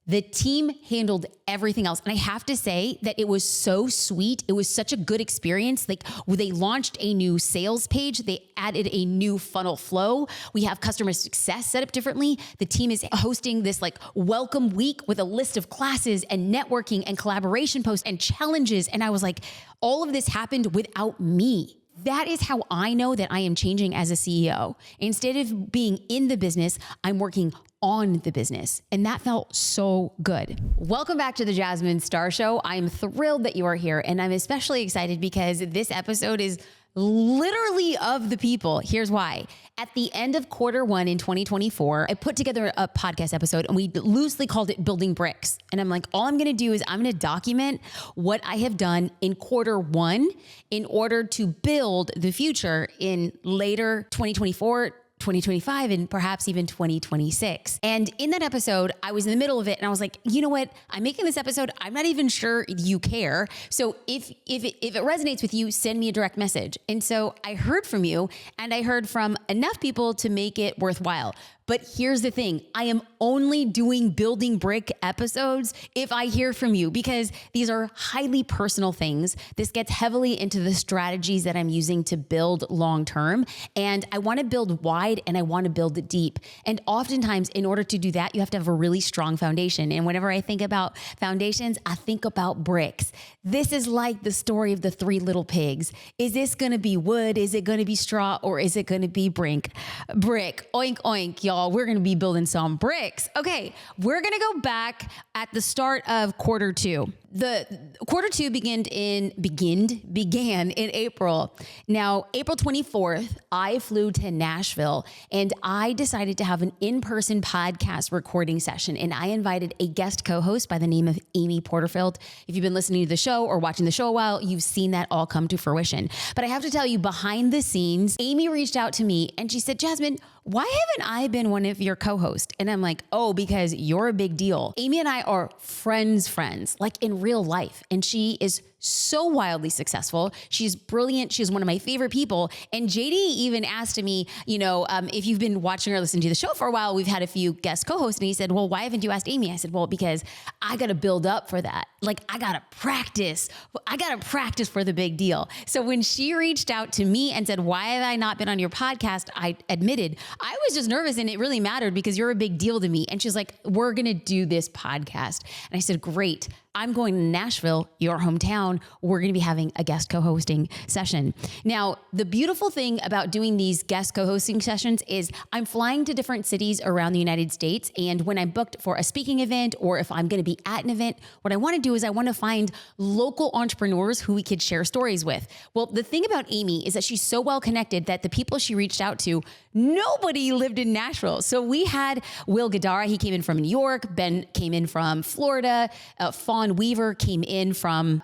The team handled everything else. And I have to say that it was so sweet. It was such a good experience. Like they launched a new sales page. They added a new funnel flow. We have customer success set up differently. The team is hosting this like welcome week with a list of classes and networking and collaboration posts and challenges. And I was like, all of this happened without me. That is how I know that I am changing as a CEO. Instead of being in the business, I'm working on the business. And that felt so good. Welcome back to the Jasmine Star Show. I'm thrilled that you are here. And I'm especially excited because this episode is literally of the people. Here's why. At the end of Q1 in 2024, I put together a podcast episode and we loosely called it Building Bricks. And I'm like, all I'm going to do is I'm going to document what I have done in Q1 in order to build the future in later 2024, 2025, and perhaps even 2026. And in that episode, I was in the middle of it and I was like, you know what? I'm making this episode. I'm not even sure you care. So if it resonates with you, send me a direct message. And so I heard from you and I heard from enough people to make it worthwhile. But here's the thing. I am only doing Building Brick episodes if I hear from you, because these are highly personal things. This gets heavily into the strategies that I'm using to build long-term. And I want to build wide and I want to build deep. And oftentimes in order to do that, you have to have a really strong foundation. And whenever I think about foundations, I think about bricks. This is like the story of the three little pigs. Is this going to be wood? Is it going to be straw? Or is it going to be brick? Oink, oink, y'all. We're going to be building some bricks. Okay, we're going to go back at the start of Q2. The Q2 began in April. Now, April 24th, I flew to Nashville and I decided to have an in-person podcast recording session. And I invited a guest co-host by the name of Amy Porterfield. If you've been listening to the show or watching the show a while, you've seen that all come to fruition. But I have to tell you, behind the scenes, Amy reached out to me and she said, Jasmine, why haven't I been one of your co-hosts? And I'm like, oh, because you're a big deal. Amy and I are friends, like in real life. And she is so wildly successful. She's brilliant. She's one of my favorite people. And JD even asked me, if you've been watching or listening to the show for a while, we've had a few guest co-hosts. And he said, well, why haven't you asked Amy? I said, well, because I got to build up for that. Like I got to practice. For the big deal. So when she reached out to me and said, why have I not been on your podcast? I admitted I was just nervous and it really mattered because you're a big deal to me. And she's like, we're going to do this podcast. And I said, great. I'm going to Nashville, your hometown. We're going to be having a guest co-hosting session. Now, the beautiful thing about doing these guest co-hosting sessions is I'm flying to different cities around the United States. And when I'm booked for a speaking event, or if I'm going to be at an event, what I want to do is I want to find local entrepreneurs who we could share stories with. Well, the thing about Amy is that she's so well connected that the people she reached out to, nobody lived in Nashville. So we had Will Gadara. He came in from New York. Ben came in from Florida. Fawn Weaver came in from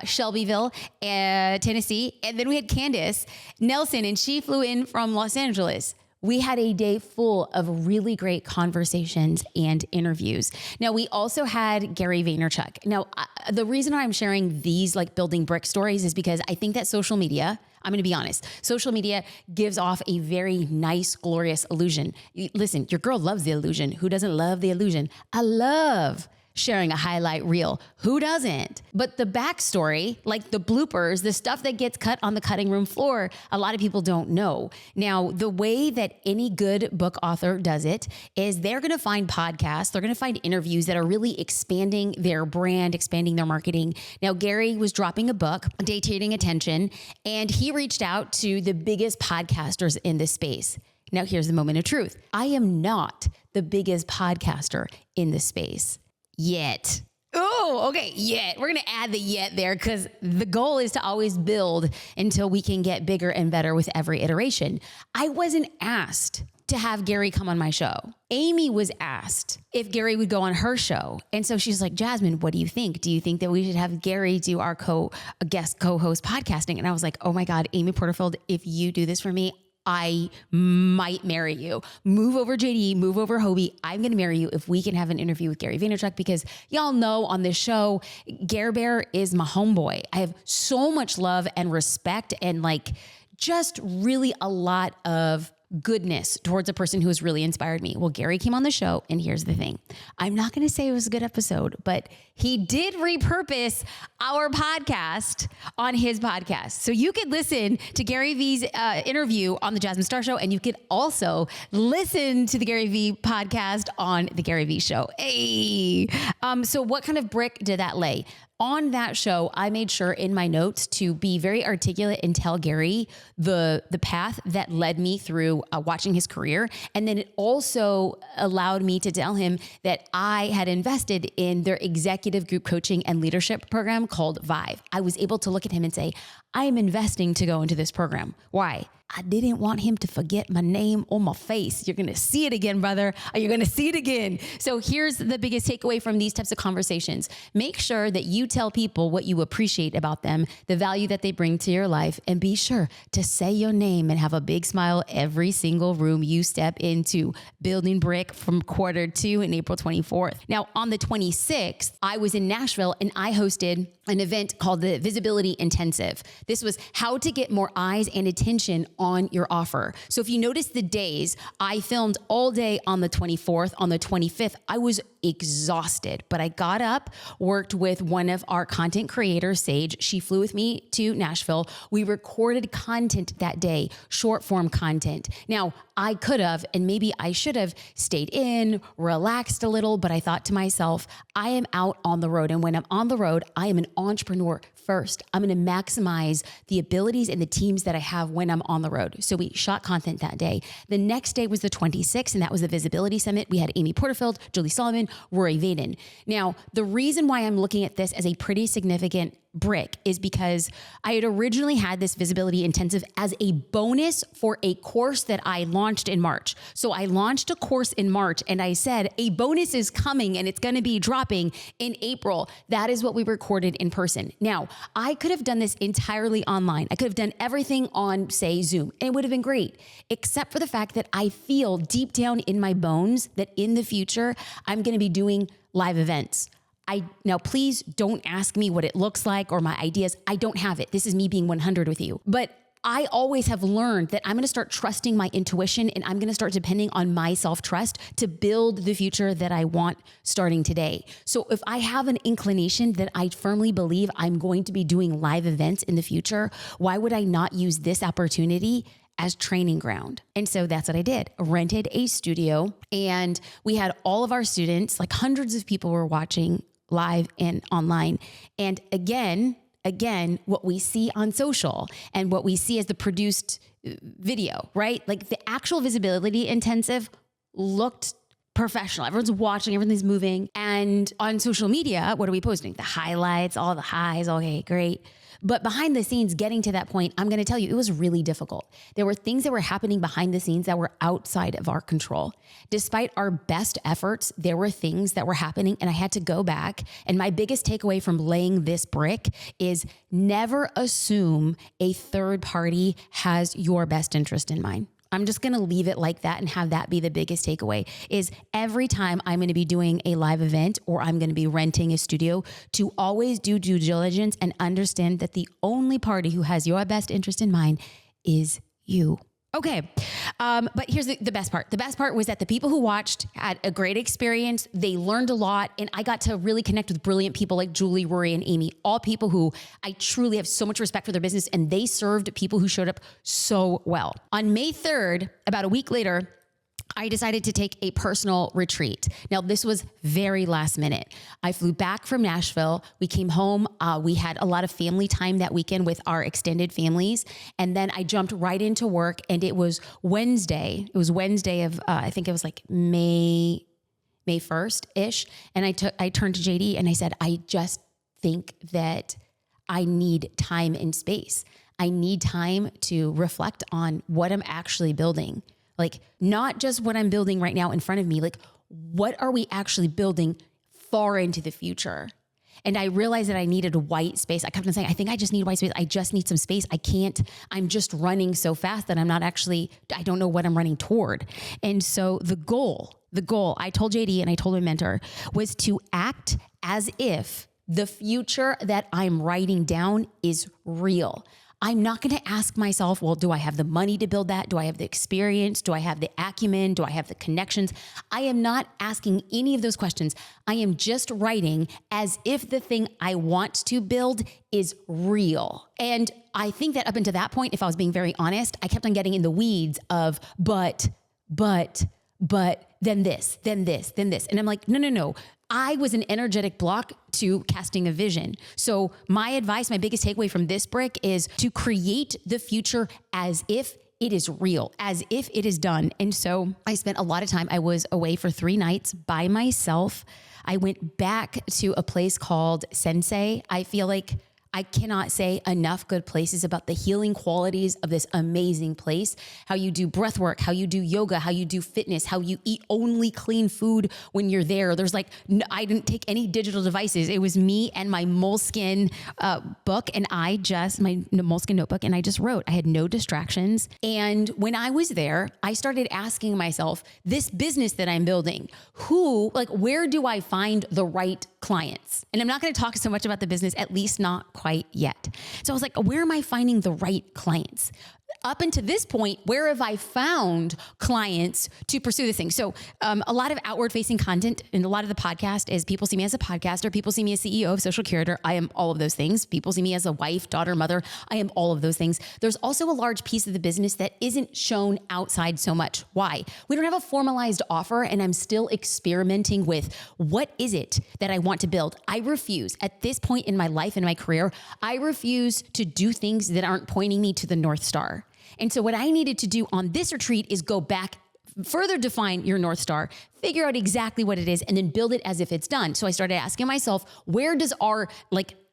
Shelbyville, Tennessee. And then we had Candace Nelson, and she flew in from Los Angeles. We had a day full of really great conversations and interviews. Now, we also had Gary Vaynerchuk. Now, the reason I'm sharing these like building brick stories is because I think that social media, I'm going to be honest, social media gives off a very nice, glorious illusion. Listen, your girl loves the illusion. Who doesn't love the illusion? I love sharing a highlight reel. Who doesn't? But the backstory, like the bloopers, the stuff that gets cut on the cutting room floor, a lot of people don't know. Now, the way that any good book author does it is they're going to find podcasts, they're going to find interviews that are really expanding their brand, expanding their marketing. Now, Gary was dropping a book, Dictating Attention, and he reached out to the biggest podcasters in this space. Now, here's the moment of truth. I am not the biggest podcaster in this space. Yet. Oh, okay. Yet. We're going to add the yet there because the goal is to always build until we can get bigger and better with every iteration. I wasn't asked to have Gary come on my show. Amy was asked if Gary would go on her show. And so she's like, Jasmine, what do you think? Do you think that we should have Gary do our guest co-host podcasting? And I was like, oh my God, Amy Porterfield, if you do this for me, I might marry you. Move over JD, move over Hobie. I'm going to marry you if we can have an interview with Gary Vaynerchuk, because y'all know on this show, Gare Bear is my homeboy. I have so much love and respect and like just really a lot of goodness towards a person who has really inspired me. Well, Gary came on the show, and here's the thing. I'm not going to say it was a good episode, but he did repurpose our podcast on his podcast. So you could listen to Gary Vee's interview on the Jasmine Star Show, and you could also listen to the Gary Vee podcast on the Gary Vee Show. Hey, so what kind of brick did that lay? On that show, I made sure in my notes to be very articulate and tell Gary the path that led me through watching his career. And then it also allowed me to tell him that I had invested in their executive group coaching and leadership program called Vive. I was able to look at him and say, I am investing to go into this program. Why? I didn't want him to forget my name or my face. You're going to see it again, brother. You're going to see it again. So here's the biggest takeaway from these types of conversations. Make sure that you tell people what you appreciate about them, the value that they bring to your life, and be sure to say your name and have a big smile every single room you step into. Building Brick from Q2 in April 24th. Now, on the 26th, I was in Nashville and I hosted an event called the Visibility Intensive. This was how to get more eyes and attention on your offer. So if you notice the days, I filmed all day on the 24th. On the 25th, I was exhausted, but I got up, worked with one of our content creators, Sage. She flew with me to Nashville. We recorded content that day, short form content. Now, I could have, and maybe I should have stayed in, relaxed a little, but I thought to myself, I am out on the road. And when I'm on the road, I am an entrepreneur first. I'm going to maximize the abilities and the teams that I have when I'm on the road. So we shot content that day. The next day was the 26th, and that was the Visibility Summit. We had Amy Porterfield, Julie Solomon, Rory Vaden. Now, the reason why I'm looking at this as a pretty significant brick is because I had originally had this Visibility Intensive as a bonus for a course that I launched in March. So I launched a course in March and I said, a bonus is coming and it's going to be dropping in April. That is what we recorded in person. Now, I could have done this entirely online. I could have done everything on, say, Zoom, and it would have been great, except for the fact that I feel deep down in my bones that in the future, I'm going to be doing live events. Now, please don't ask me what it looks like or my ideas. I don't have it. This is me being 100 with you. But I always have learned that I'm going to start trusting my intuition and I'm going to start depending on my self-trust to build the future that I want starting today. So if I have an inclination that I firmly believe I'm going to be doing live events in the future, why would I not use this opportunity as training ground? And so that's what I did. Rented a studio and we had all of our students, like hundreds of people were watching live and online. And again, what we see on social and what we see as the produced video, right? Like the actual Visibility Intensive looked professional. Everyone's watching, everything's moving. And on social media, what are we posting? The highlights, all the highs. Okay, great. But behind the scenes, getting to that point, I'm going to tell you, it was really difficult. There were things that were happening behind the scenes that were outside of our control. Despite our best efforts, there were things that were happening and I had to go back. And my biggest takeaway from laying this brick is never assume a third party has your best interest in mind. I'm just going to leave it like that and have that be the biggest takeaway is every time I'm going to be doing a live event or I'm going to be renting a studio to always do due diligence and understand that the only party who has your best interest in mind is you. Okay. But here's the best part. The best part was that the people who watched had a great experience. They learned a lot and I got to really connect with brilliant people like Julie, Rory, and Amy, all people who I truly have so much respect for their business and they served people who showed up so well. On May 3rd, about a week later, I decided to take a personal retreat. Now, this was very last minute. I flew back from Nashville. We came home. We had a lot of family time that weekend with our extended families. And then I jumped right into work and it was Wednesday. It was Wednesday of, I think it was like May 1st-ish. And I turned to JD and I said, I just think that I need time and space. I need time to reflect on what I'm actually building. Like not just what I'm building right now in front of me, like what are we actually building far into the future? And I realized that I needed a white space. I kept on saying, I think I just need white space. I just need some space. I'm just running so fast that I don't know what I'm running toward. And so the goal, I told JD and I told my mentor was to act as if the future that I'm writing down is real. I'm not going to ask myself, well, do I have the money to build that? Do I have the experience? Do I have the acumen? Do I have the connections? I am not asking any of those questions. I am just writing as if the thing I want to build is real. And I think that up until that point, if I was being very honest, I kept on getting in the weeds of, but, then this. And I'm like, no. I was an energetic block to casting a vision. So my advice, my biggest takeaway from this brick is to create the future as if it is real, as if it is done. And so I spent a lot of time. I was away for 3 nights by myself. I went back to a place called Sensei. I feel like I cannot say enough good places about the healing qualities of this amazing place. How you do breath work, how you do yoga, how you do fitness, how you eat only clean food when you're there. There's like, I didn't take any digital devices. It was me and my Moleskine book and my Moleskine notebook, and I just wrote. I had no distractions. And when I was there, I started asking myself, this business that I'm building, where do I find the right clients? And I'm not going to talk so much about the business, at least not quite yet. So I was like, where am I finding the right clients? Up until this point, where have I found clients to pursue this thing? So a lot of outward facing content and a lot of the podcast is people see me as a podcaster, people see me as CEO of Social Curator. I am all of those things. People see me as a wife, daughter, mother. I am all of those things. There's also a large piece of the business that isn't shown outside so much. Why? We don't have a formalized offer, and I'm still experimenting with what is it that I want to build. I refuse at this point in my life and my career, I refuse to do things that aren't pointing me to the North Star. And so what I needed to do on this retreat is go back, further define your North Star, figure out exactly what it is, and then build it as if it's done. So I started asking myself, where does our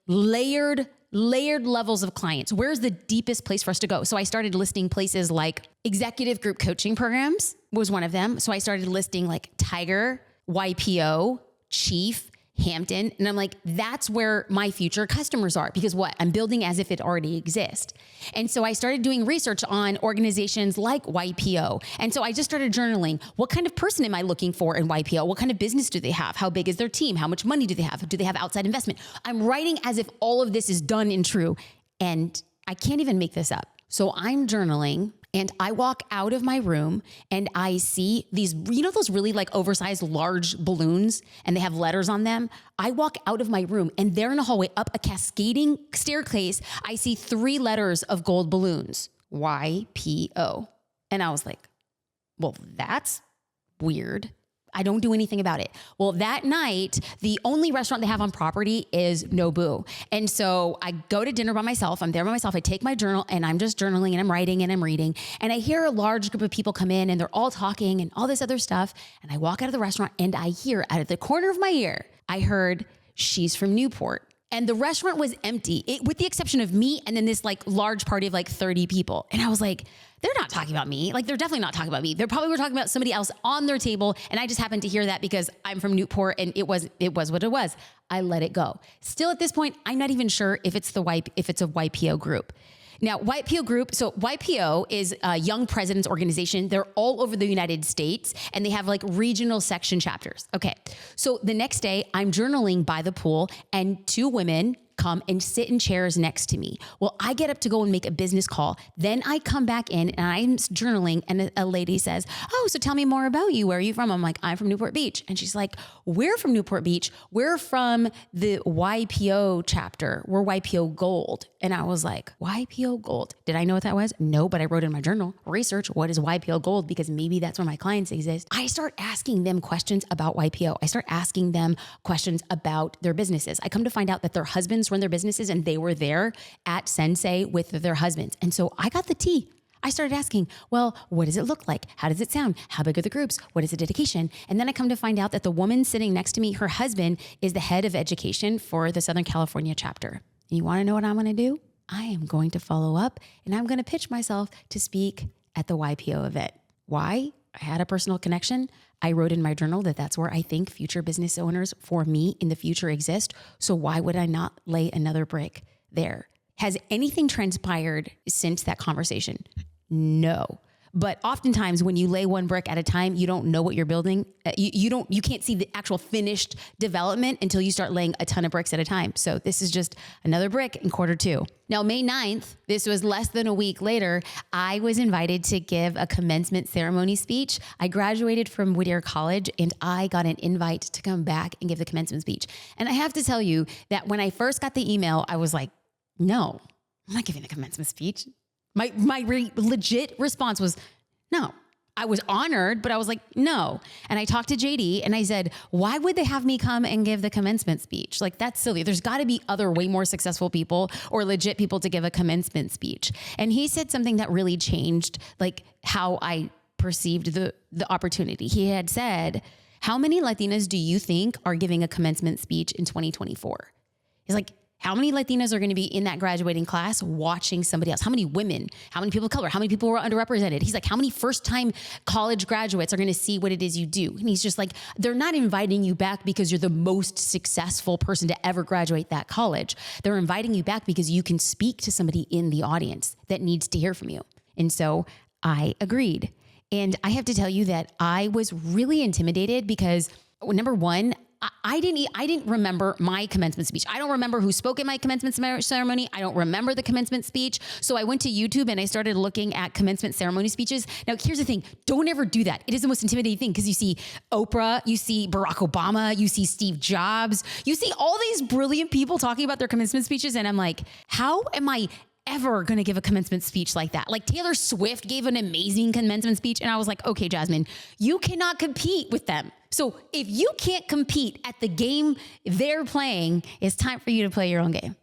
layered levels of clients, where's the deepest place for us to go? So I started listing places like executive group coaching programs was one of them. So I started listing like Tiger, YPO, Chief, Hampton. And I'm like, that's where my future customers are, because what? I'm building as if it already exists. And so I started doing research on organizations like YPO. And so I just started journaling. What kind of person am I looking for in YPO? What kind of business do they have? How big is their team? How much money do they have? Do they have outside investment? I'm writing as if all of this is done and true. And I can't even make this up. So I'm journaling. And I walk out of my room and I see these, those really oversized large balloons and they have letters on them. I walk out of my room and they're in a hallway up a cascading staircase. I see 3 letters of gold balloons, YPO. And I was like, well, that's weird. I don't do anything about it. Well, that night, the only restaurant they have on property is Nobu. And so I go to dinner by myself. I'm there by myself. I take my journal and I'm just journaling and I'm writing and I'm reading. And I hear a large group of people come in and they're all talking and all this other stuff. And I walk out of the restaurant and I hear out of the corner of my ear, I heard, she's from Newport. And the restaurant was empty, with the exception of me and then this large party of 30 people. And I was like, they're not talking about me. They're definitely not talking about me. They probably were talking about somebody else on their table. And I just happened to hear that because I'm from Newport and it was what it was. I let it go. Still at this point, I'm not even sure if it's a YPO group. Now, YPO group, so YPO is a Young Presidents Organization. They're all over the United States and they have regional section chapters. Okay. So the next day I'm journaling by the pool and 2 women come and sit in chairs next to me. Well, I get up to go and make a business call. Then I come back in and I'm journaling and a lady says, oh, so tell me more about you. Where are you from? I'm like, I'm from Newport Beach. And she's like, we're from Newport Beach. We're from the YPO chapter. We're YPO Gold. And I was like, YPO Gold. Did I know what that was? No, but I wrote in my journal, research, what is YPO Gold? Because maybe that's where my clients exist. I start asking them questions about YPO. I start asking them questions about their businesses. I come to find out that their husbands run their businesses and they were there at Sensei with their husbands. And so I got the tea. I started asking, well, what does it look like? How does it sound? How big are the groups? What is the dedication? And then I come to find out that the woman sitting next to me, her husband is the head of education for the Southern California chapter. And you want to know what I'm going to do? I am going to follow up and I'm going to pitch myself to speak at the YPO event. Why? I had a personal connection. I wrote in my journal that that's where I think future business owners for me in the future exist. So why would I not lay another brick there? Has anything transpired since that conversation? No. But oftentimes when you lay one brick at a time, you don't know what you're building. You can't see the actual finished development until you start laying a ton of bricks at a time. So this is just another brick in quarter two. Now, May 9th, this was less than a week later, I was invited to give a commencement ceremony speech. I graduated from Whittier College and I got an invite to come back and give the commencement speech. And I have to tell you that when I first got the email, I was like, no, I'm not giving the commencement speech. My legit response was no. I was honored, but I was like, no. And I talked to JD and I said, why would they have me come and give the commencement speech? Like, that's silly. There's got to be other way more successful people or legit people to give a commencement speech. And he said something that really changed like how I perceived the opportunity. He had said, how many Latinas do you think are giving a commencement speech in 2024? He's like, how many Latinas are going to be in that graduating class watching somebody else? How many women? How many people of color? How many people were underrepresented? He's like, how many first-time college graduates are going to see what it is you do? And he's just like, they're not inviting you back because you're the most successful person to ever graduate that college. They're inviting you back because you can speak to somebody in the audience that needs to hear from you. And so I agreed. And I have to tell you that I was really intimidated because, number one, I didn't remember my commencement speech. I don't remember who spoke at my commencement ceremony. I don't remember the commencement speech. So I went to YouTube and I started looking at commencement ceremony speeches. Now, here's the thing. Don't ever do that. It is the most intimidating thing because you see Oprah, you see Barack Obama, you see Steve Jobs, you see all these brilliant people talking about their commencement speeches. And I'm like, how am I ever going to give a commencement speech like that? Like Taylor Swift gave an amazing commencement speech. And I was like, okay, Jasmine, you cannot compete with them. So if you can't compete at the game they're playing, it's time for you to play your own game.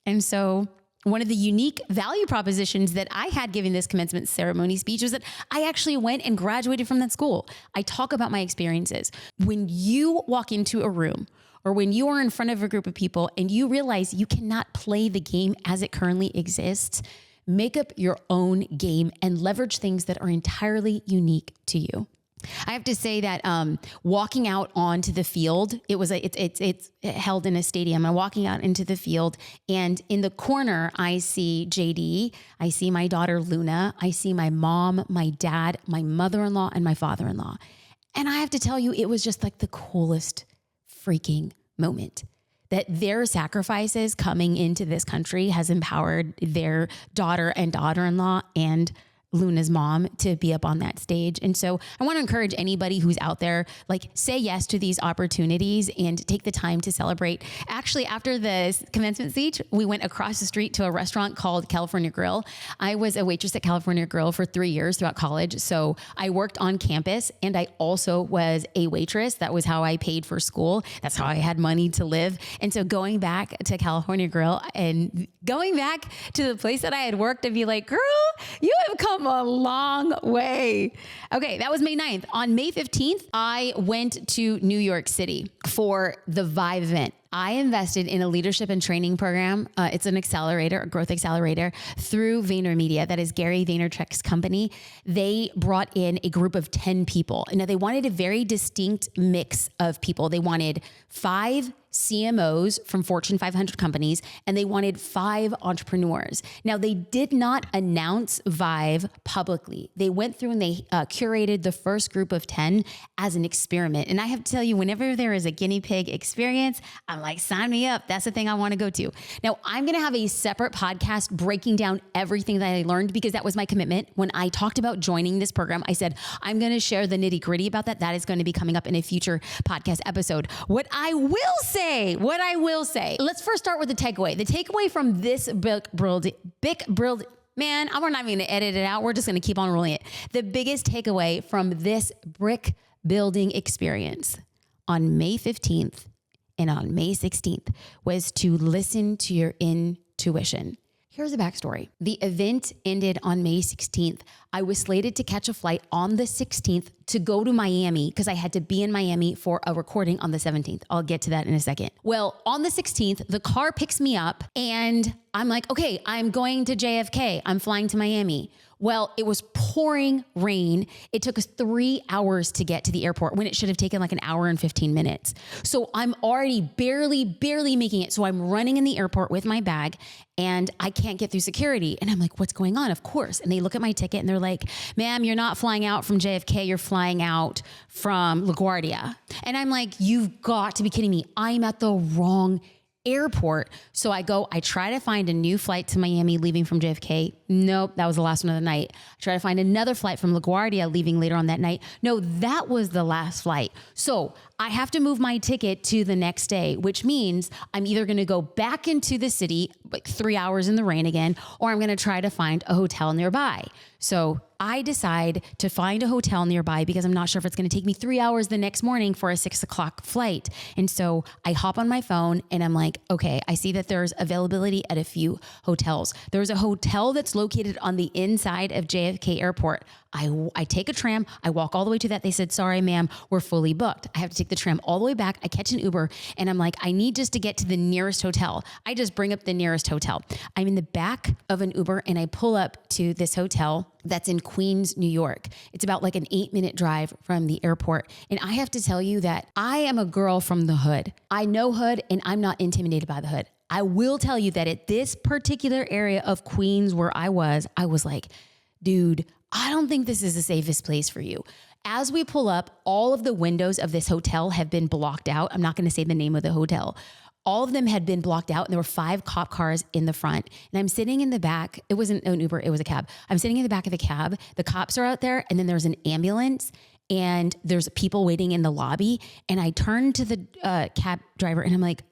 And so one of the unique value propositions that I had giving this commencement ceremony speech was that I actually went and graduated from that school. I talk about my experiences. When you walk into a room or when you are in front of a group of people and you realize you cannot play the game as it currently exists, make up your own game and leverage things that are entirely unique to you. I have to say that walking out onto the field, it's held in a stadium. I'm walking out into the field, and in the corner, I see JD, I see my daughter Luna, I see my mom, my dad, my mother-in-law, and my father-in-law. And I have to tell you, it was just like the coolest freaking moment. That their sacrifices coming into this country has empowered their daughter and daughter-in-law and Luna's mom to be up on that stage. And so I want to encourage anybody who's out there, like, say yes to these opportunities and take the time to celebrate. Actually, after the commencement speech, we went across the street to a restaurant called California Grill. I was a waitress at California Grill for 3 years throughout college. So I worked on campus and I also was a waitress. That was how I paid for school. That's how I had money to live. And so going back to California Grill and going back to the place that I had worked and be like, girl, you have come a long way. Okay, that was May 9th. On May 15th, I went to New York City for the Vive event. I invested in a leadership and training program. It's an accelerator, a growth accelerator through VaynerMedia. That is Gary Vaynerchuk's company. They brought in a group of 10 people. Now they wanted a very distinct mix of people. They wanted 5 CMOs from Fortune 500 companies, and they wanted 5 entrepreneurs. Now, they did not announce Vive publicly. They went through and they curated the first group of 10 as an experiment. And I have to tell you, whenever there is a guinea pig experience, I'm like, sign me up. That's the thing I want to go to. Now, I'm going to have a separate podcast breaking down everything that I learned because that was my commitment. When I talked about joining this program, I said, I'm going to share the nitty gritty about that. That is going to be coming up in a future podcast episode. What I will say, let's first start with the takeaway. The takeaway from this Bic Brilled, man, we're not even going to edit it out. We're just going to keep on rolling it. The biggest takeaway from this brick building experience on May 15th and on May 16th was to listen to your intuition. Here's the backstory. The event ended on May 16th. I was slated to catch a flight on the 16th to go to Miami because I had to be in Miami for a recording on the 17th. I'll get to that in a second. Well, on the 16th, the car picks me up and I'm like, okay, I'm going to JFK. I'm flying to Miami. Well, it was pouring rain. It took us 3 hours to get to the airport when it should have taken like an hour and 15 minutes. So I'm already barely making it. So I'm running in the airport with my bag and I can't get through security. And I'm like, what's going on? Of course. And they look at my ticket and they're like, ma'am, you're not flying out from JFK. You're flying out from LaGuardia. And I'm like, you've got to be kidding me. I'm at the wrong airport. So I try to find a new flight to Miami leaving from JFK. Nope, that was the last one of the night. I try to find another flight from LaGuardia leaving later on that night. No, that was the last flight. So I have to move my ticket to the next day, which means I'm either going to go back into the city, like 3 hours in the rain again, or I'm going to try to find a hotel nearby. So I decide to find a hotel nearby because I'm not sure if it's going to take me 3 hours the next morning for a 6 o'clock flight. And so I hop on my phone and I'm like, okay, I see that there's availability at a few hotels. There's a hotel that's located on the inside of JFK Airport. I take a tram. I walk all the way to that. They said, sorry, ma'am, we're fully booked. I have to take the tram all the way back. I catch an Uber and I'm like, I need just to get to the nearest hotel. I just bring up the nearest hotel. I'm in the back of an Uber and I pull up to this hotel that's in Queens, New York. It's about like an 8-minute drive from the airport. And I have to tell you that I am a girl from the hood. I know hood and I'm not intimidated by the hood. I will tell you that at this particular area of Queens where I was like, dude, I don't think this is the safest place for you. As we pull up, all of the windows of this hotel have been blocked out. I'm not going to say the name of the hotel. All of them had been blocked out and there were 5 cop cars in the front. And I'm sitting in the back. It wasn't an Uber, it was a cab. I'm sitting in the back of the cab. The cops are out there and then there's an ambulance and there's people waiting in the lobby. And I turn to the cab driver and I'm like,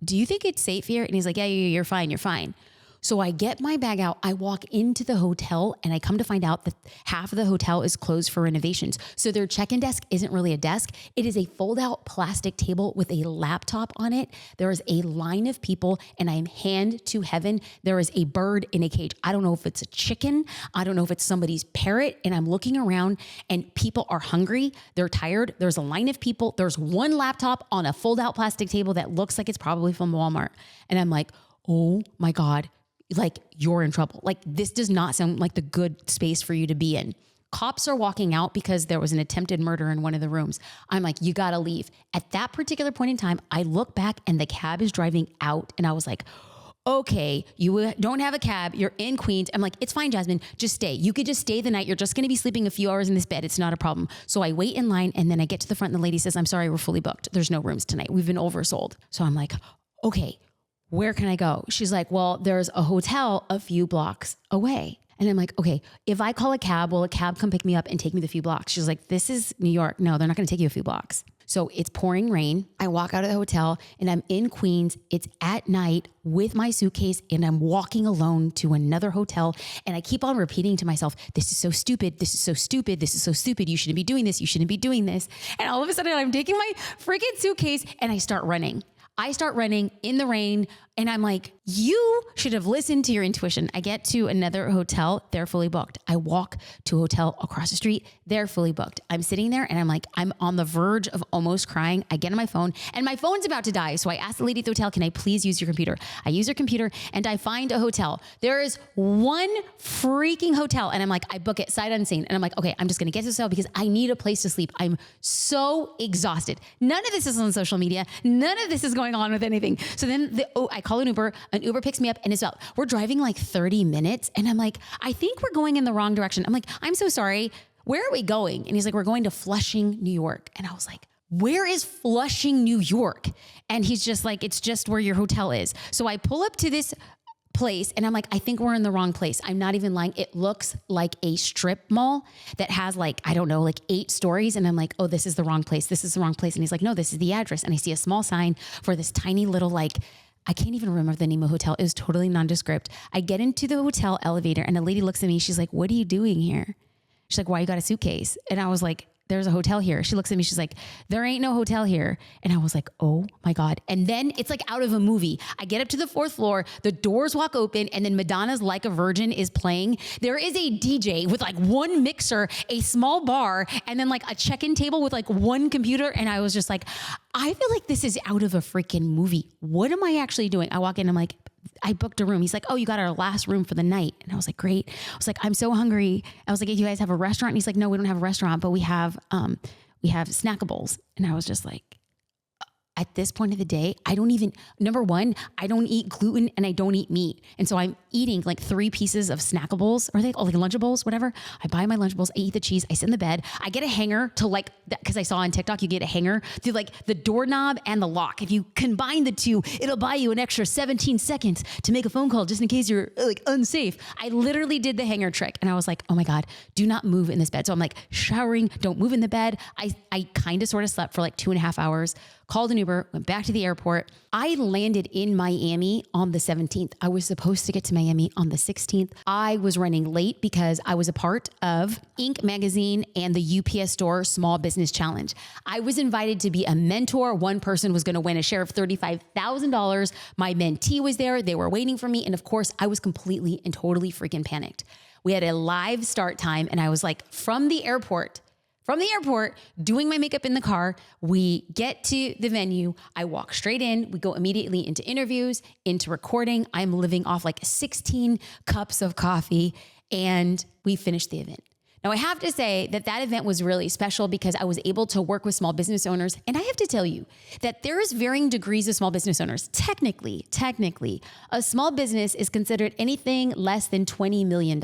do you think it's safe here? And he's like, yeah, you're fine. You're fine. So I get my bag out, I walk into the hotel and I come to find out that half of the hotel is closed for renovations. So their check-in desk isn't really a desk. It is a fold-out plastic table with a laptop on it. There is a line of people and I'm hand to heaven. There is a bird in a cage. I don't know if it's a chicken. I don't know if it's somebody's parrot. And I'm looking around and people are hungry. They're tired. There's a line of people. There's one laptop on a fold-out plastic table that looks like it's probably from Walmart. And I'm like, oh my God. Like you're in trouble. Like this does not sound like the good space for you to be in. Cops are walking out because there was an attempted murder in one of the rooms. I'm like, you gotta leave. At that particular point in time, I look back and the cab is driving out and I was like, okay, you don't have a cab. You're in Queens. I'm like, it's fine, Jasmine, just stay. You could just stay the night. You're just going to be sleeping a few hours in this bed. It's not a problem. So I wait in line and then I get to the front and the lady says, I'm sorry, we're fully booked. There's no rooms tonight. We've been oversold. So I'm like, okay, where can I go? She's like, well, there's a hotel a few blocks away. And I'm like, okay, if I call a cab, will a cab come pick me up and take me the few blocks? She's like, this is New York. No, they're not going to take you a few blocks. So it's pouring rain. I walk out of the hotel and I'm in Queens. It's at night with my suitcase and I'm walking alone to another hotel. And I keep on repeating to myself, this is so stupid. This is so stupid. This is so stupid. You shouldn't be doing this. You shouldn't be doing this. And all of a sudden I'm taking my freaking suitcase and I start running. I start running in the rain and I'm like, you should have listened to your intuition. I get to another hotel. They're fully booked. I walk to a hotel across the street. They're fully booked. I'm sitting there and I'm like, I'm on the verge of almost crying. I get on my phone and my phone's about to die. So I ask the lady at the hotel, can I please use your computer? I use her computer and I find a hotel. There is one freaking hotel. And I'm like, I book it sight unseen. And I'm like, okay, I'm just going to get to this hotel because I need a place to sleep. I'm so exhausted. None of this is on social media. None of this is going on with anything. So then I call an Uber picks me up and it's about, we're driving like 30 minutes. And I'm like, I think we're going in the wrong direction. I'm like, I'm so sorry. Where are we going? And he's like, we're going to Flushing, New York. And I was like, where is Flushing, New York? And he's just like, it's just where your hotel is. So I pull up to this place and I'm like, I think we're in the wrong place. I'm not even lying. It looks like a strip mall that has like, I don't know, like 8 stories. And I'm like, oh, this is the wrong place. This is the wrong place. And he's like, no, this is the address. And I see a small sign for this tiny little, like, I can't even remember the name of the hotel. It was totally nondescript. I get into the hotel elevator and the lady looks at me. She's like, what are you doing here? She's like, why you got a suitcase? And I was like, there's a hotel here. She looks at me. She's like, there ain't no hotel here. And I was like, oh my God. And then it's like out of a movie. I get up to the 4th floor, the doors walk open and then Madonna's Like a Virgin is playing. There is a DJ with like one mixer, a small bar, and then like a check-in table with like one computer. And I was just like, I feel like this is out of a freaking movie. What am I actually doing? I walk in, I'm like, I booked a room. He's like, oh, you got our last room for the night. And I was like, great. I was like, I'm so hungry. I was like, hey, you guys have a restaurant? And he's like, no, we don't have a restaurant, but we have snackables. And I was just like, at this point of the day, number one, I don't eat gluten and I don't eat meat. And so I'm eating like 3 pieces of snackables, or like Lunchables, whatever. I buy my Lunchables, I eat the cheese, I sit in the bed. I get a hanger to like, because I saw on TikTok, you get a hanger to like the doorknob and the lock. If you combine the two, it'll buy you an extra 17 seconds to make a phone call just in case you're like unsafe. I literally did the hanger trick. And I was like, oh my God, do not move in this bed. So I'm like showering, don't move in the bed. I kind of sort of slept for like 2.5 hours. Called an Uber, went back to the airport. I landed in Miami on the 17th. I was supposed to get to Miami on the 16th. I was running late because I was a part of Inc. magazine and the UPS Store Small Business Challenge. I was invited to be a mentor. One person was going to win a share of $35,000. My mentee was there. They were waiting for me. And of course, I was completely and totally freaking panicked. We had a live start time and I was like, from the airport, doing my makeup in the car, we get to the venue. I walk straight in. We go immediately into interviews, into recording. I'm living off like 16 cups of coffee and we finished the event. Now I have to say that event was really special because I was able to work with small business owners. And I have to tell you that there is varying degrees of small business owners. Technically, a small business is considered anything less than $20 million.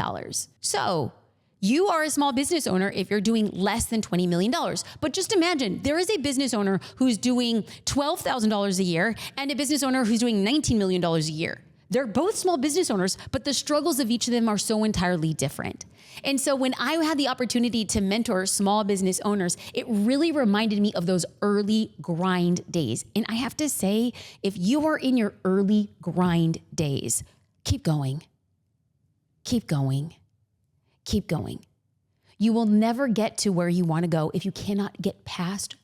So you are a small business owner if you're doing less than $20 million. But just imagine there is a business owner who's doing $12,000 a year and a business owner who's doing $19 million a year. They're both small business owners, but the struggles of each of them are so entirely different. And so when I had the opportunity to mentor small business owners, it really reminded me of those early grind days. And I have to say, if you are in your early grind days, keep going. Keep going. Keep going. You will never get to where you want to go if you cannot get past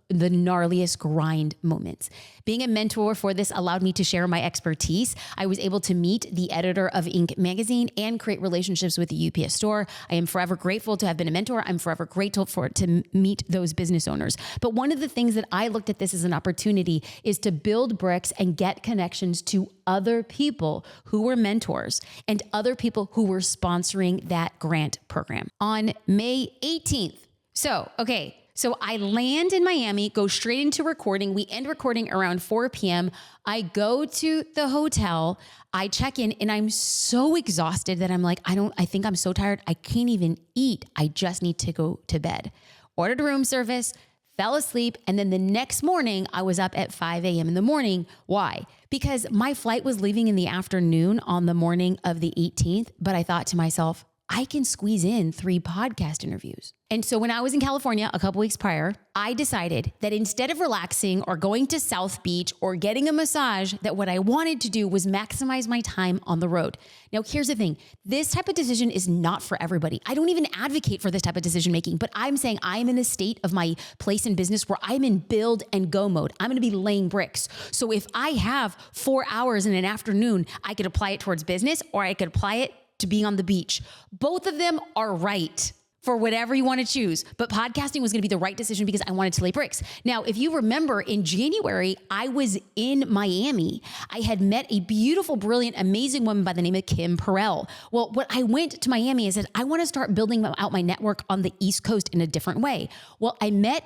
the gnarliest grind moments. Being a mentor for this allowed me to share my expertise. I was able to meet the editor of Inc. magazine and create relationships with the UPS Store. I am forever grateful to have been a mentor. I'm forever grateful to meet those business owners. But one of the things that I looked at this as an opportunity is to build bricks and get connections to other people who were mentors and other people who were sponsoring that grant program. On May 18th. So I land in Miami, go straight into recording. We end recording around 4 p.m. I go to the hotel, I check in, and I'm so exhausted that I'm like, I think I'm so tired. I can't even eat. I just need to go to bed. Ordered room service, fell asleep. And then the next morning I was up at 5 a.m. in the morning. Why? Because my flight was leaving in the afternoon on the morning of the 18th. But I thought to myself, I can squeeze in 3 podcast interviews. And so when I was in California a couple weeks prior, I decided that instead of relaxing or going to South Beach or getting a massage, that what I wanted to do was maximize my time on the road. Now, here's the thing. This type of decision is not for everybody. I don't even advocate for this type of decision making, but I'm saying I'm in a state of my place in business where I'm in build and go mode. I'm going to be laying bricks. So if I have 4 hours in an afternoon, I could apply it towards business or I could apply it to being on the beach. Both of them are right for whatever you want to choose. But podcasting was going to be the right decision because I wanted to lay bricks. Now, if you remember in January, I was in Miami. I had met a beautiful, brilliant, amazing woman by the name of Kim Perrell. Well, what I went to Miami and said, I want to start building out my network on the East Coast in a different way. Well, I met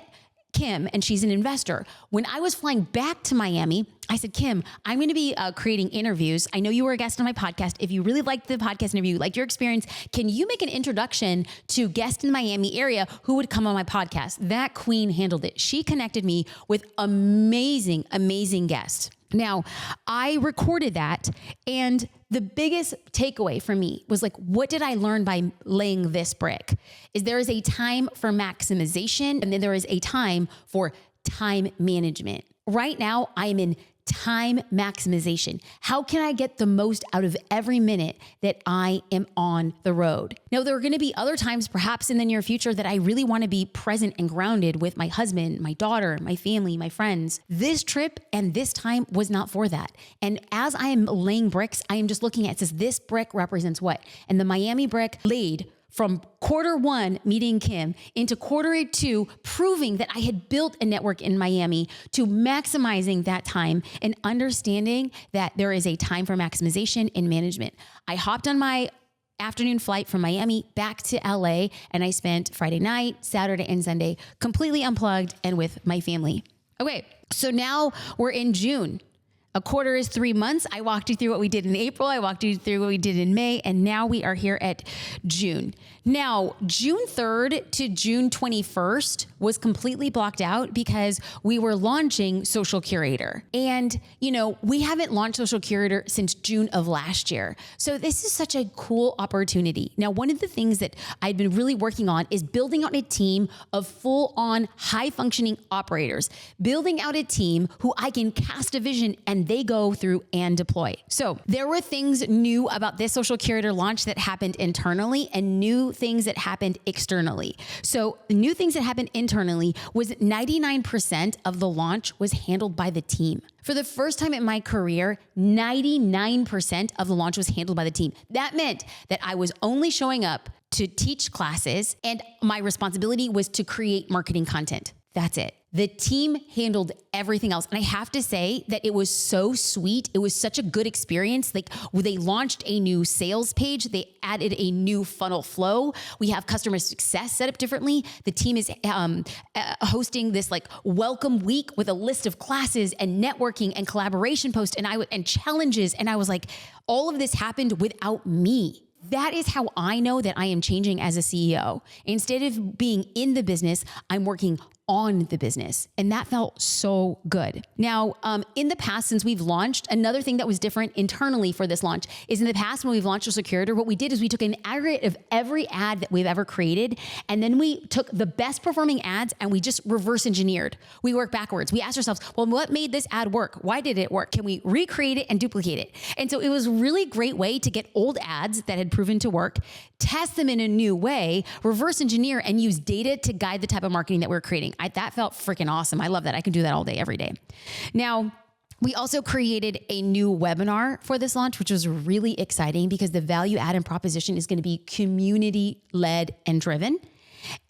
Kim, and she's an investor. When I was flying back to Miami, I said, Kim, I'm going to be creating interviews. I know you were a guest on my podcast. If you really liked the podcast interview, liked your experience, can you make an introduction to guests in the Miami area who would come on my podcast? That queen handled it. She connected me with amazing, amazing guests. Now, I recorded that, and the biggest takeaway for me was like, what did I learn by laying this brick? Is there is a time for maximization, and then there is a time for time management. Right now, I'm in time maximization. How can I get the most out of every minute that I am on the road? Now, there are going to be other times, perhaps in the near future, that I really want to be present and grounded with my husband, my daughter, my family, my friends. This trip and this time was not for that. And as I am laying bricks, I am just looking at it. It says this brick represents what? And the Miami brick laid from quarter one, meeting Kim, into quarter two, proving that I had built a network in Miami, to maximizing that time and understanding that there is a time for maximization in management. I hopped on my afternoon flight from Miami back to LA, and I spent Friday night, Saturday, and Sunday completely unplugged and with my family. Okay, so now we're in June. A quarter is 3 months. I walked you through what we did in April. I walked you through what we did in May. And now we are here at June. Now, June 3rd to June 21st was completely blocked out because we were launching Social Curator. And, we haven't launched Social Curator since June of last year. So this is such a cool opportunity. Now, one of the things that I've been really working on is building out a team of full-on high-functioning operators, building out a team who I can cast a vision and they go through and deploy. So there were things new about this Social Curator launch that happened internally and new things that happened externally. So new things that happened internally was 99% of the launch was handled by the team. For the first time in my career, 99% of the launch was handled by the team. That meant that I was only showing up to teach classes and my responsibility was to create marketing content. That's it. The team handled everything else. And I have to say that it was so sweet. It was such a good experience. Like they launched a new sales page. They added a new funnel flow. We have customer success set up differently. The team is hosting this welcome week with a list of classes and networking and collaboration posts and challenges. And I was like, all of this happened without me. That is how I know that I am changing as a CEO. Instead of being in the business, I'm working on the business. And that felt so good. Now, in the past, since we've launched, another thing that was different internally for this launch is in the past, when we've launched Social Curator, what we did is we took an aggregate of every ad that we've ever created. And then we took the best performing ads and we just reverse engineered. We work backwards. We asked ourselves, well, what made this ad work? Why did it work? Can we recreate it and duplicate it? And so it was a really great way to get old ads that had proven to work, test them in a new way, reverse engineer, and use data to guide the type of marketing that we're creating. That felt freaking awesome. I love that. I can do that all day, every day. Now, we also created a new webinar for this launch, which was really exciting because the value add and proposition is going to be community-led and driven.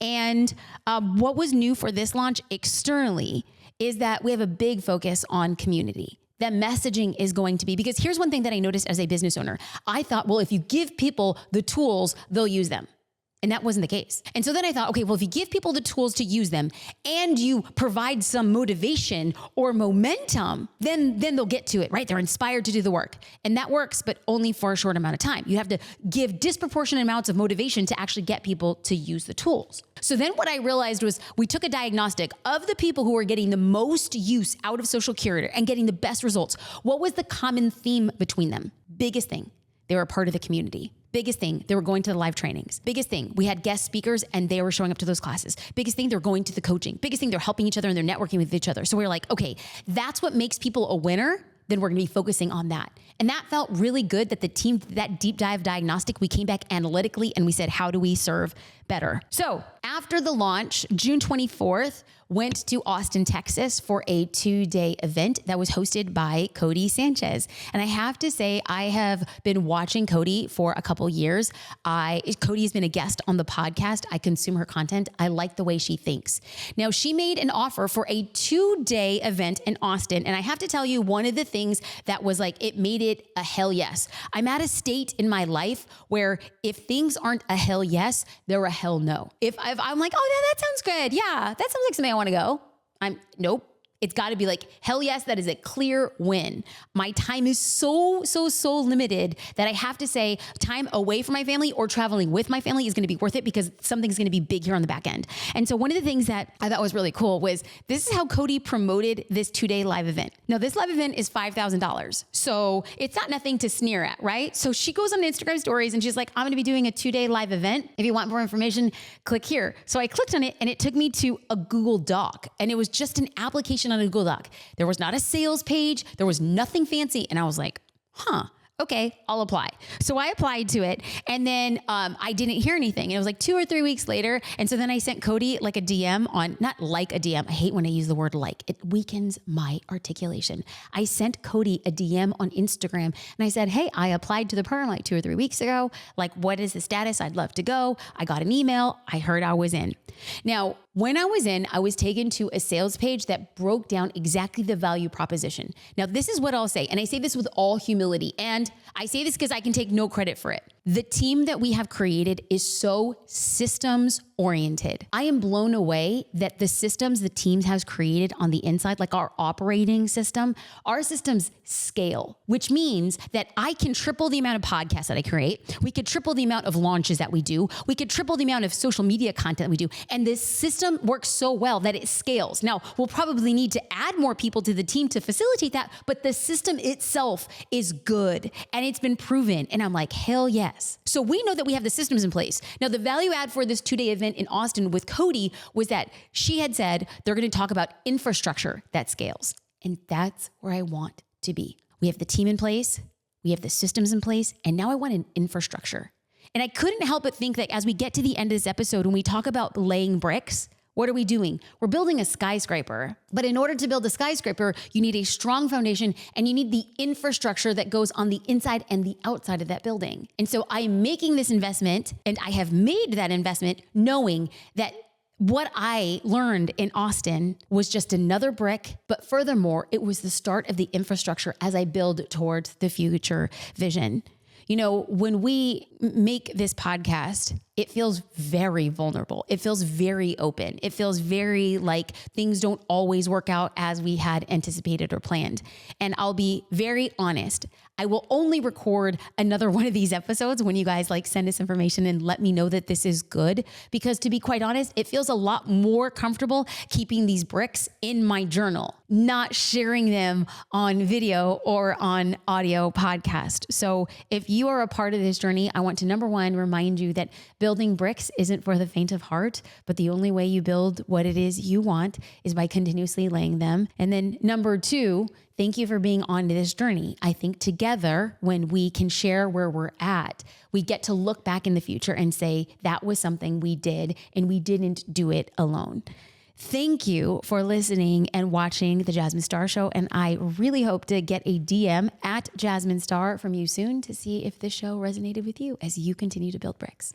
And what was new for this launch externally is that we have a big focus on community. That messaging is going to be, because here's one thing that I noticed as a business owner. I thought, well, if you give people the tools, they'll use them. And that wasn't the case. And so then I thought, okay, well, if you give people the tools to use them and you provide some motivation or momentum, then they'll get to it, right? They're inspired to do the work. And that works, but only for a short amount of time. You have to give disproportionate amounts of motivation to actually get people to use the tools. So then what I realized was we took a diagnostic of the people who were getting the most use out of Social Curator and getting the best results. What was the common theme between them? Biggest thing, they were a part of the community. Biggest thing, they were going to the live trainings. Biggest thing, we had guest speakers and they were showing up to those classes. Biggest thing, they're going to the coaching. Biggest thing, they're helping each other and they're networking with each other. So we were like, okay, that's what makes people a winner. Then we're going to be focusing on that. And that felt really good that the team, that deep dive diagnostic, we came back analytically and we said, how do we serve better? So after the launch, June 24th, went to Austin, Texas for a 2-day event that was hosted by Cody Sanchez. And I have to say, I have been watching Cody for a couple years. Cody has been a guest on the podcast. I consume her content. I like the way she thinks. Now, she made an offer for a 2-day event in Austin. And I have to tell you, one of the things that was it made it a hell yes. I'm at a state in my life where if things aren't a hell yes, they're a hell no. If I'm like, oh, that sounds good. Yeah, that sounds like something I want to go. Nope. It's got to be hell yes, that is a clear win. My time is so limited that I have to say time away from my family or traveling with my family is going to be worth it because something's going to be big here on the back end. And so one of the things that I thought was really cool was this is how Cody promoted this 2-day live event. Now, this live event is $5,000. So it's not nothing to sneer at, right? So she goes on Instagram stories and she's like, I'm going to be doing a 2-day live event. If you want more information, click here. So I clicked on it and it took me to a Google Doc and it was just an application on a Google Doc. There was not a sales page. There was nothing fancy. And I was like, okay, I'll apply. So I applied to it, and then I didn't hear anything. And it was like 2 or 3 weeks later. And so then I sent Cody like a DM on, not like a DM. I hate when I use the word like. It weakens my articulation. I sent Cody a DM on Instagram, and I said, hey, I applied to the program like 2 or 3 weeks ago. Like, what is the status? I'd love to go. I got an email. I heard I was in. Now, when I was in, I was taken to a sales page that broke down exactly the value proposition. Now, this is what I'll say, and I say this with all humility, and I say this because I can take no credit for it. The team that we have created is so systems oriented. I am blown away that the systems the team has created on the inside, like our operating system, our systems scale, which means that I can triple the amount of podcasts that I create. We could triple the amount of launches that we do. We could triple the amount of social media content that we do. And this system works so well that it scales. Now, we'll probably need to add more people to the team to facilitate that, but the system itself is good and it's been proven. And I'm like, hell yes. So we know that we have the systems in place. Now, the value add for this 2-day event in Austin with Cody was that she had said they're going to talk about infrastructure that scales. And that's where I want to be. We have the team in place. We have the systems in place. And now I want an infrastructure. And I couldn't help but think that as we get to the end of this episode, when we talk about laying bricks, what are we doing? We're building a skyscraper. But in order to build a skyscraper, you need a strong foundation and you need the infrastructure that goes on the inside and the outside of that building. And so I'm making this investment, and I have made that investment knowing that what I learned in Austin was just another brick, but furthermore, it was the start of the infrastructure as I build towards the future vision. You know, when we make this podcast, it feels very vulnerable. It feels very open. It feels very like things don't always work out as we had anticipated or planned. And I'll be very honest. I will only record another one of these episodes when you guys like send us information and let me know that this is good. Because to be quite honest, it feels a lot more comfortable keeping these bricks in my journal, not sharing them on video or on audio podcast. So if you are a part of this journey, I want to, number one, remind you that building bricks isn't for the faint of heart, but the only way you build what it is you want is by continuously laying them. And then number two, thank you for being on this journey. I think together, when we can share where we're at, we get to look back in the future and say, that was something we did and we didn't do it alone. Thank you for listening and watching The Jasmine Star Show. And I really hope to get a DM at Jasmine Star from you soon to see if this show resonated with you as you continue to build bricks.